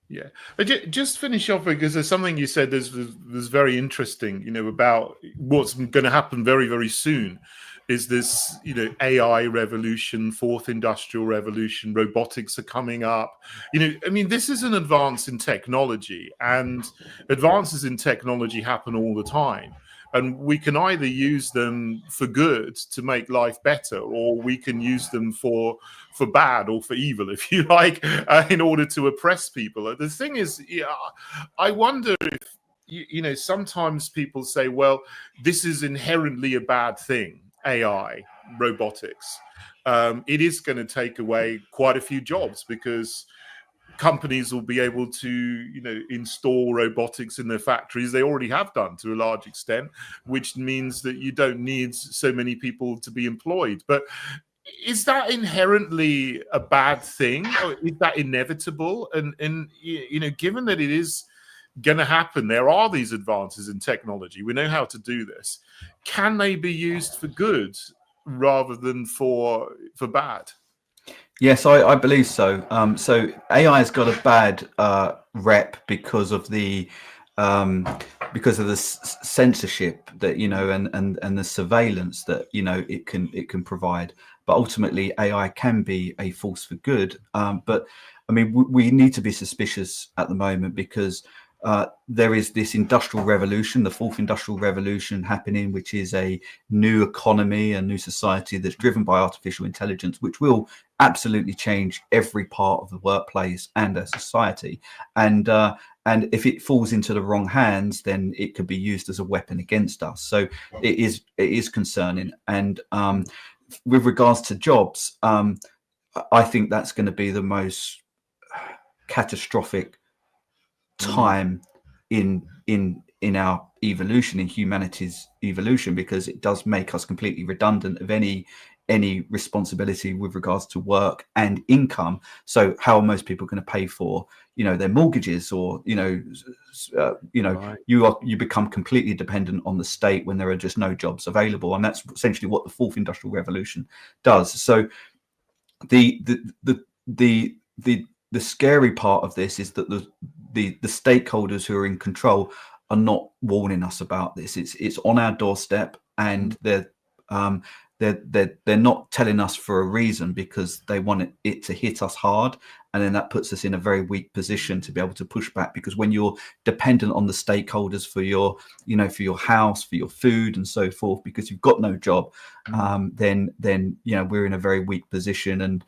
Yeah, but just finish off because there's something you said there's very interesting, about what's going to happen very, very soon. Is this, AI revolution, fourth industrial revolution, robotics are coming up. I mean, this is an advance in technology, and advances in technology happen all the time. And we can either use them for good to make life better, or we can use them for bad or for evil, if you like, in order to oppress people. The thing is, yeah, I wonder if, sometimes people say, well, this is inherently a bad thing, AI, robotics. It is going to take away quite a few jobs because companies will be able to, install robotics in their factories. They already have done to a large extent, which means that you don't need so many people to be employed. But is that inherently a bad thing, or is that inevitable? And given that it is going to happen, there are these advances in technology. We know how to do this. Can they be used for good rather than for bad? Yes, I believe so. So AI has got a bad rep um, because of the censorship that and the surveillance that it can provide. But ultimately, AI can be a force for good. But I mean, we need to be suspicious at the moment because there is this industrial revolution, the fourth industrial revolution happening, which is a new economy, a new society that's driven by artificial intelligence, which will absolutely change every part of the workplace and our society. And if it falls into the wrong hands, then it could be used as a weapon against us. So it is concerning. And with regards to jobs, I think that's going to be the most catastrophic time in our evolution, in humanity's evolution, because it does make us completely redundant of any responsibility with regards to work and income. So how are most people going to pay for their mortgages, or Right. you become completely dependent on the state when there are just no jobs available, and that's essentially what the fourth industrial revolution does. So the the scary part of this is that the stakeholders who are in control are not warning us about this. It's on our doorstep, and they're not telling us for a reason, because they want it to hit us hard, and then that puts us in a very weak position to be able to push back. Because when you're dependent on the stakeholders for your house, for your food, and so forth, because you've got no job, then we're in a very weak position. And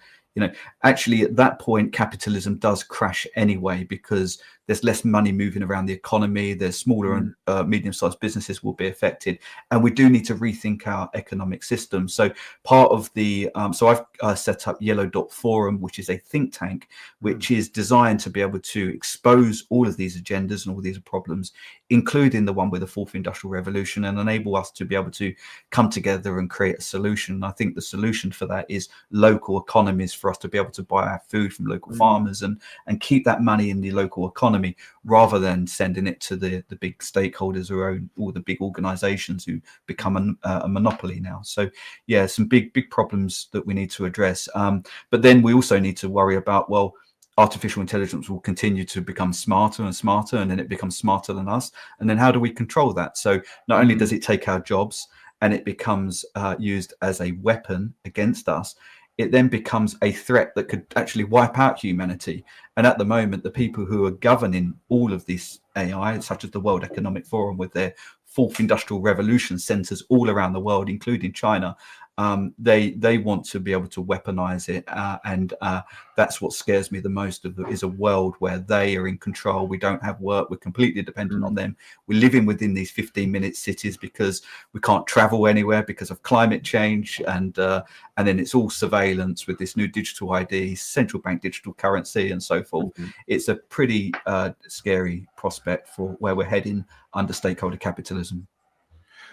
actually at that point, capitalism does crash anyway, because there's less money moving around the economy. There's smaller and medium-sized businesses will be affected, and we do need to rethink our economic system. So part of the so I've set up Yellow Dot Forum, which is a think tank which is designed to be able to expose all of these agendas and all these problems, including the one with the fourth industrial revolution, and enable us to be able to come together and create a solution. And I think the solution for that is local economies, for us to be able to buy our food from local farmers and keep that money in the local economy, rather than sending it to the big stakeholders who own all the big organizations who become a monopoly now. So yeah, some big problems that we need to address. But then we also need to worry about, well, artificial intelligence will continue to become smarter and smarter, and then it becomes smarter than us. And then how do we control that? So not only does it take our jobs and it becomes used as a weapon against us, it then becomes a threat that could actually wipe out humanity. And at the moment, the people who are governing all of this AI, such as the World Economic Forum with their fourth industrial revolution centers all around the world, including China, they want to be able to weaponize it, and that's what scares me the most. Is a world where they are in control. We don't have work. We're completely dependent on them. We're living within these 15-minute cities because we can't travel anywhere because of climate change, and then it's all surveillance with this new digital ID, central bank digital currency, and so forth. It's a pretty scary prospect for where we're heading under stakeholder capitalism.